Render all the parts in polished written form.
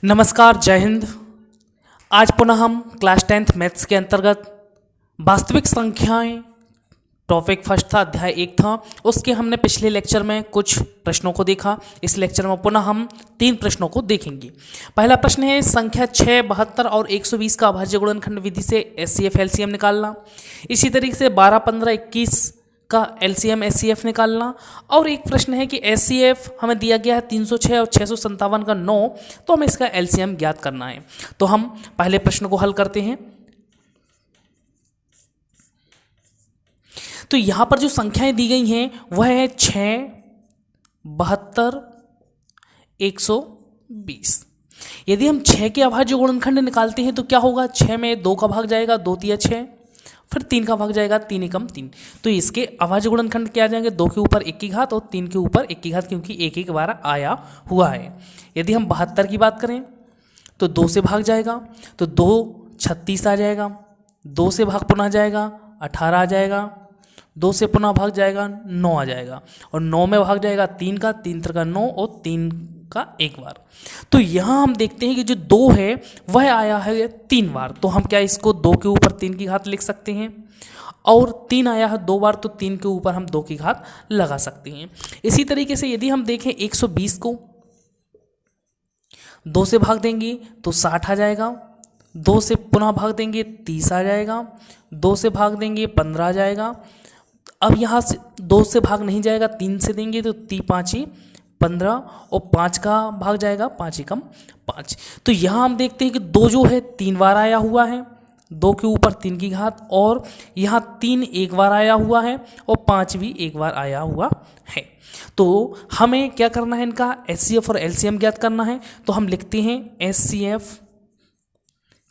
नमस्कार, जय हिंद। आज पुनः हम क्लास 10th मैथ्स के अंतर्गत वास्तविक संख्याएं टॉपिक फर्स्ट था, अध्याय 1 था। उसके हमने पिछले लेक्चर में कुछ प्रश्नों को देखा। इस लेक्चर में पुनः हम 3 प्रश्नों को देखेंगे। पहला प्रश्न है संख्या 6, 72 और 120 का अभाज्य गुणनखंड विधि से एचसीएफ एलसीएम निकालना। इसी तरीके से 12, 15, 21 का एलसीएम एचसीएफ निकालना। और एक प्रश्न है कि एचसीएफ हमें दिया गया है 306 और 657 का 9, तो हमें इसका एलसीएम ज्ञात करना है। तो हम पहले प्रश्न को हल करते हैं। तो यहां पर जो संख्याएं दी गई हैं वह है 6, 72, 120। यदि हम 6 के अभाज्य गुणनखंड निकालते हैं तो क्या होगा? 6 में 2 का भाग जाएगा, 2 तिया 6, फिर 3 का भाग जाएगा, 3 एकम 3। तो इसके अभाज्य गुणनखंड क्या आ जाएंगे? 2 के ऊपर 1 की घात और 3 के ऊपर 1 की घात, क्योंकि एक एक बार आया हुआ है। यदि हम 72 की बात करें तो 2 से भाग जाएगा, तो 2 36 आ जाएगा, 2 से भाग पुनः जाएगा 18 आ जाएगा, 2 से पुनः भाग जाएगा 9 आ जाएगा, और 9 में भाग जाएगा 3 का, 3 का 9 और 3 का एक बार। तो यहाँ हम देखते हैं कि जो 2 है वह आया है 3 बार। तो हम क्या इसको 2 के ऊपर 3 की घात लिख सकते हैं, और 3 आया है 2 बार तो 3 के ऊपर हम 2 की घात लगा सकते हैं। इसी तरीके से यदि हम देखें 120 को 2 से भाग देंगे तो 60 आ जाएगा, 2 से पुनः भाग देंगे 30 आ जाएगा, 2 से भाग देंगे 15 आ जाएगा। अब यहाँ से 2 से भाग नहीं जाएगा, 3 से देंगे तो 3 5 15 और 5 का भाग जाएगा, 5 एकम 5। तो यहाँ हम देखते हैं कि 2 जो है 3 बार आया हुआ है, 2 के ऊपर 3 की घात, और यहाँ 3 एक बार आया हुआ है और 5 भी एक बार आया हुआ है। तो हमें क्या करना है? इनका एचसीएफ और एलसीएम ज्ञात करना है। तो हम लिखते हैं एचसीएफ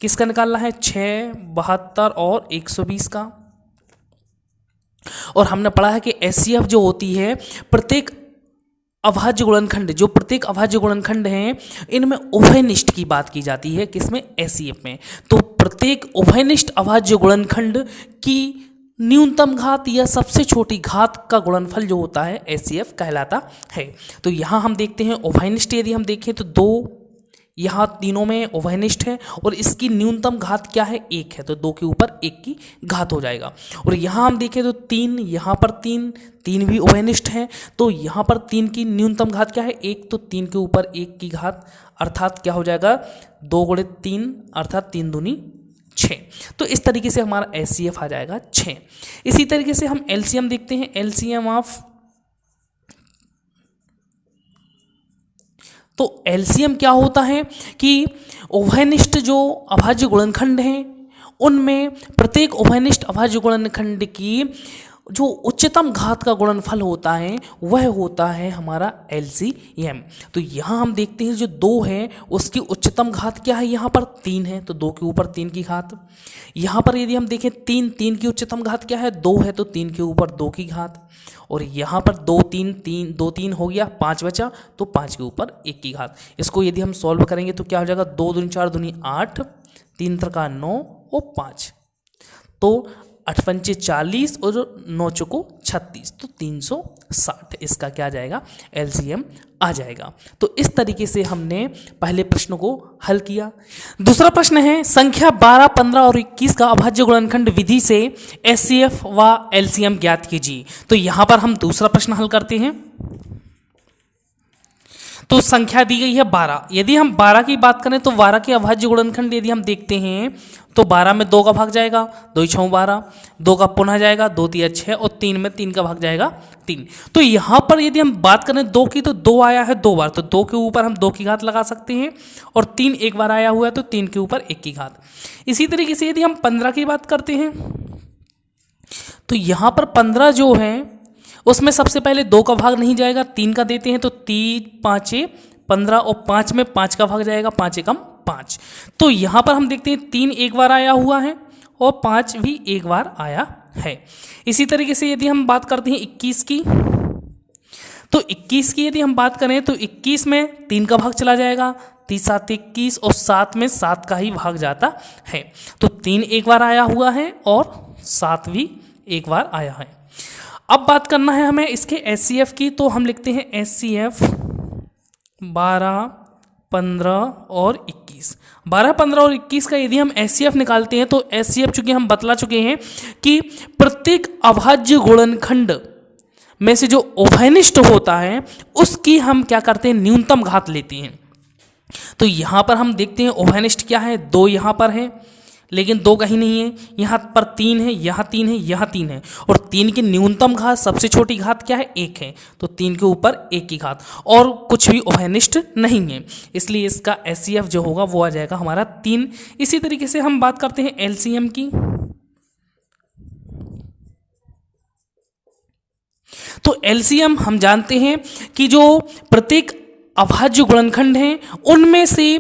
किसका निकालना है? 6, 72 और 120 का। और हमने पढ़ा है कि एचसीएफ जो होती है प्रत्येक अभाज्य गुणनखंड, जो प्रत्येक अभाज्य गुणनखंड हैं इनमें उभयनिष्ठ की बात की जाती है। किसमें? एचसीएफ में। तो प्रत्येक उभयनिष्ठ अभाज्य गुणनखंड की न्यूनतम घात या सबसे छोटी घात का गुणनफल जो होता है एचसीएफ कहलाता है। तो यहाँ हम देखते हैं उभयनिष्ठ, यदि हम देखें तो 2 यहाँ तीनों में उभयनिष्ठ है, और इसकी न्यूनतम घात क्या है? 1 है, तो 2 के ऊपर 1 की घात हो जाएगा। और यहाँ हम देखें तो 3, यहाँ पर 3 भी उभयनिष्ठ है, तो यहाँ पर 3 की न्यूनतम घात क्या है? 1, तो 3 के ऊपर 1 की घात, अर्थात क्या हो जाएगा? 2 × 3 अर्थात 3 दूनी 6। तो इस तरीके से हमारा एचसीएफ आ जाएगा 6। इसी तरीके से हम एलसीएम देखते हैं। एलसीएम ऑफ, तो एलसीएम क्या होता है कि उभयनिष्ठ जो अभाज्य गुणनखंड हैं उनमें प्रत्येक उभयनिष्ठ अभाज्य गुणनखंड की जो उच्चतम घात का गुणनफल होता है वह होता है हमारा एलसीएम। तो यहाँ हम देखते हैं जो 2 है उसकी उच्चतम घात क्या है? यहाँ पर 3 है, तो 2 के ऊपर 3 की घात। यहाँ पर यदि हम देखें 3 की उच्चतम घात क्या है? 2 है, तो 3 के ऊपर 2 की घात। और यहाँ पर 2 3 हो गया, 5 बचा, तो 5 के ऊपर 1 की घात। इसको यदि हम सॉल्व करेंगे तो क्या हो जाएगा? 2 दूनी 4 दूनी 8, 3 का 9 और 5, तो 8 पंचे 40 और 9 चौको 36, तो 360 इसका क्या आ जाएगा? एलसीएम आ जाएगा। तो इस तरीके से हमने पहले प्रश्न को हल किया। दूसरा प्रश्न है संख्या 12, 15 और 21 का अभाज्य गुणनखंड विधि से एचसीएफ व एलसीएम ज्ञात कीजिए। तो यहां पर हम दूसरा प्रश्न हल करते हैं। तो संख्या दी गई है 12। यदि हम 12 की बात करें तो 12 के अभाज्य गुणनखंड यदि हम देखते हैं तो 12 में 2 का भाग जाएगा, 2 6 12, 2 का पुनः जाएगा, 2 तिया 6, और 3 में 3 का भाग जाएगा 3। तो यहाँ पर यदि हम बात करें 2 की तो 2 आया है 2 बार, तो 2 के ऊपर हम 2 की घात लगा सकते हैं, और 3 एक बार आया हुआ है तो 3 के ऊपर 1 की घात। इसी तरीके से यदि हम 15 की बात करते हैं तो यहाँ पर 15 जो है उसमें सबसे पहले 2 का भाग नहीं जाएगा, 3 का देते हैं, तो 3 5 15, और 5 में 5 का भाग जाएगा, 5 एकम 5। तो यहाँ पर हम देखते हैं 3 एक बार आया हुआ है और 5 भी एक बार आया है। इसी तरीके से यदि हम बात करते हैं 21 की, तो 21 की यदि हम बात करें तो 21 में 3 का भाग चला जाएगा, 3 7 21, और 7 में 7 का ही भाग जाता है, तो 3 एक बार आया हुआ है और 7 भी एक बार आया है। अब बात करना है हमें इसके एचसीएफ की, तो हम लिखते हैं एचसीएफ 12, 15 और 21। 12, 15 और 21 का यदि हम एचसीएफ निकालते हैं तो एचसीएफ चूंकि हम बतला चुके हैं कि प्रत्येक अभाज्य गुणनखंड में से जो उभयनिष्ठ होता है उसकी हम क्या करते हैं, न्यूनतम घात लेते हैं। तो यहाँ पर हम देखते हैं उभयनिष्ठ क्या है, 2 यहाँ पर है लेकिन 2 कहीं नहीं है, यहाँ पर 3 है, यहाँ 3 है, यहाँ 3 है, और 3 की न्यूनतम घात सबसे छोटी घात क्या है, 1 है। तो 3 के ऊपर 1 की घात, और कुछ भी उभयनिष्ठ नहीं है, इसलिए इसका एचसीएफ जो होगा वो आ जाएगा हमारा 3। इसी तरीके से हम बात करते हैं एलसीएम की। तो एलसीएम हम जानते हैं कि जो प्रत्येक अभाज्य गुणनखंड हैं उनमें से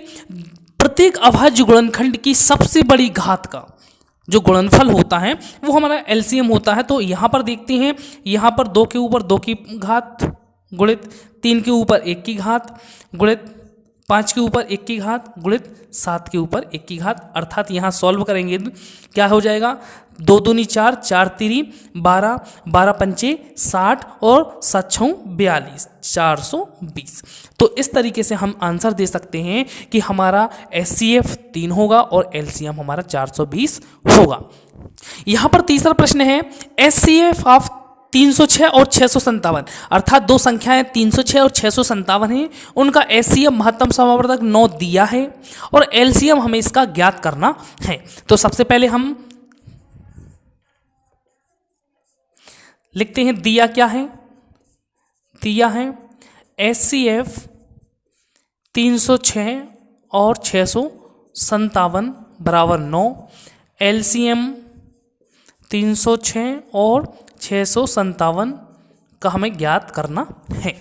प्रत्येक अभाज्य गुणनखंड की सबसे बड़ी घात का जो गुणनफल होता है वो हमारा एलसीएम होता है। तो यहाँ पर देखते हैं, यहाँ पर 2 के ऊपर 2 की घात गुणित 3 के ऊपर 1 की घात गुणित 5 के ऊपर 1 की घात गुणित 7 के ऊपर 1 की घात, अर्थात यहाँ सॉल्व करेंगे क्या हो जाएगा, 2 दूनी 4, 4 तीरी 12, 12 पंचे 60 और 7 छौं 42, 420। तो इस तरीके से हम आंसर दे सकते हैं कि हमारा एचसीएफ 3 होगा और एलसीएम हमारा 420 होगा। यहाँ पर तीसरा प्रश्न है एचसीएफ ऑफ 306 और 657, अर्थात दो संख्याएं 306 और 657 हैं, उनका एचसीएफ महत्तम समावर्तक 9 दिया है और एलसीएम हमें इसका ज्ञात करना है। तो सबसे पहले हम लिखते हैं दिया क्या है, दिया है एचसीएफ 306 और 657 बराबर 9, एलसीएम 306 और 657 का हमें ज्ञात करना है।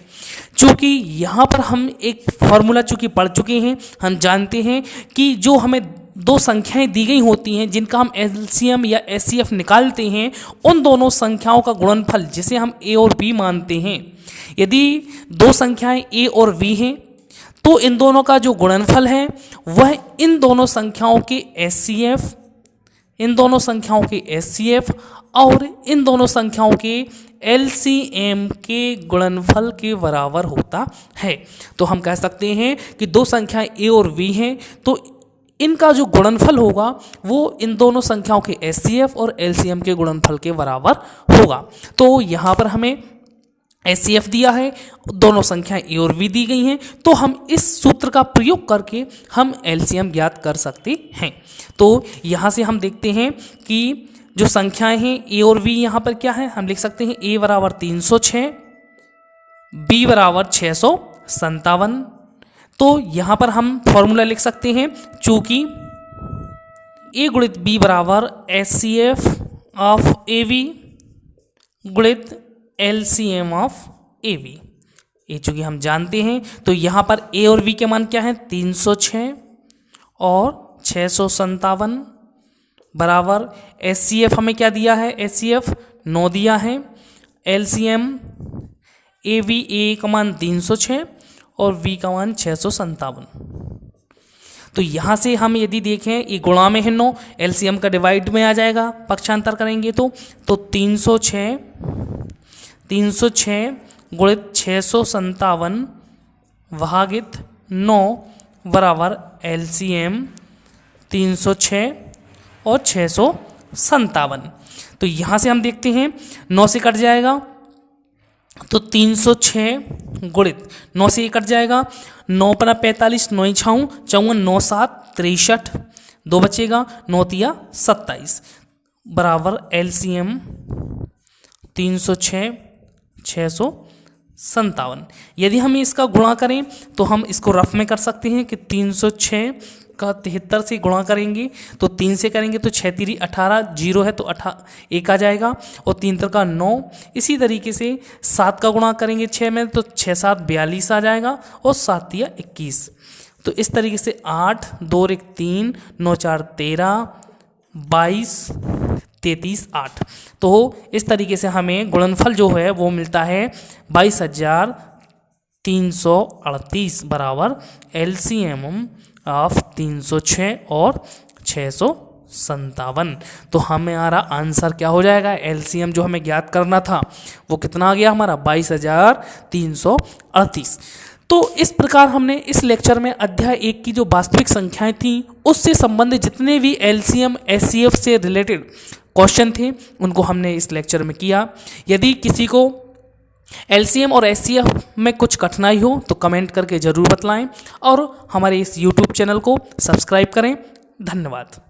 चूँकि यहाँ पर हम एक फॉर्मूला चूँकि पढ़ चुके हैं, हम जानते हैं कि जो हमें दो संख्याएं दी गई होती हैं जिनका हम एलसीएम या एचसीएफ निकालते हैं, उन दोनों संख्याओं का गुणनफल जिसे हम ए और बी मानते हैं, यदि दो संख्याएं ए और बी हैं तो इन दोनों का जो गुणनफल है वह इन दोनों संख्याओं के एचसीएफ, इन दोनों संख्याओं के एचसीएफ और इन दोनों संख्याओं के एलसीएम के गुणनफल के बराबर होता है। तो हम कह सकते हैं कि दो संख्याएं ए और बी हैं तो इनका जो गुणनफल होगा वो इन दोनों संख्याओं के एचसीएफ और एलसीएम के गुणनफल के बराबर होगा। तो यहाँ पर हमें एचसीएफ दिया है, दोनों संख्याएं ए और बी दी गई हैं, तो हम इस सूत्र का प्रयोग करके हम एलसीएम ज्ञात कर सकते हैं। तो यहाँ से हम देखते हैं कि जो संख्याएं हैं ए और बी यहाँ पर क्या है, हम लिख सकते हैं ए बराबर 306, बी बराबर 657। तो यहाँ पर हम फॉर्मूला लिख सकते हैं, चूँकि ए गुणित बी बराबर एचसीएफ ऑफ ए बी गुणित एलसीएम ऑफ ए बी, ये चूँकि हम जानते हैं। तो यहाँ पर ए और बी के मान क्या है, 306 और 657 बराबर एचसीएफ हमें क्या दिया है, एचसीएफ 9 दिया है, एलसीएम ए बी, ए का मान 306 और बी का मान 657। तो यहाँ से हम यदि देखें ये गुणा में है 9, एलसीएम का डिवाइड में आ जाएगा, पक्षांतर करेंगे तो 306 गुणित 657 भागित 9 बराबर एलसीएम 306 और 657। तो यहाँ से हम देखते हैं 9 से कट जाएगा तो 306 गुणित 9 से ये कट जाएगा, 9 पना 45, 9 छाऊँ 54, 9 7 63, 2 बचेगा, 9 तिया 27 बराबर एलसीएम 306 657। यदि हम इसका गुणा करें तो हम इसको रफ में कर सकते हैं कि 306 का 73 से गुणा करेंगे तो 3 से करेंगे तो 6 तिरी 18, 0 है तो 1 आ जाएगा और 3 तर का 9। इसी तरीके से 7 का गुणा करेंगे 6 में तो 6 7 42 आ जाएगा और 7 तिया 21। तो इस तरीके से 8 2 1 3 9 4 13 22 33 8। तो इस तरीके से हमें गुणनफल जो है वो मिलता है 22,338 बराबर एलसीएम ऑफ 306 और 657। तो हमारा आंसर क्या हो जाएगा, एलसीएम जो हमें ज्ञात करना था वो कितना आ गया हमारा 22,338। तो इस प्रकार हमने इस लेक्चर में अध्याय 1 की जो वास्तविक संख्याएं थी उससे संबंधित जितने भी एलसीएम एचसीएफ से रिलेटेड क्वेश्चन थे उनको हमने इस लेक्चर में किया। यदि किसी को एलसीएम और एचसीएफ में कुछ कठिनाई हो तो कमेंट करके ज़रूर बतलाएं और हमारे इस यूट्यूब चैनल को सब्सक्राइब करें। धन्यवाद।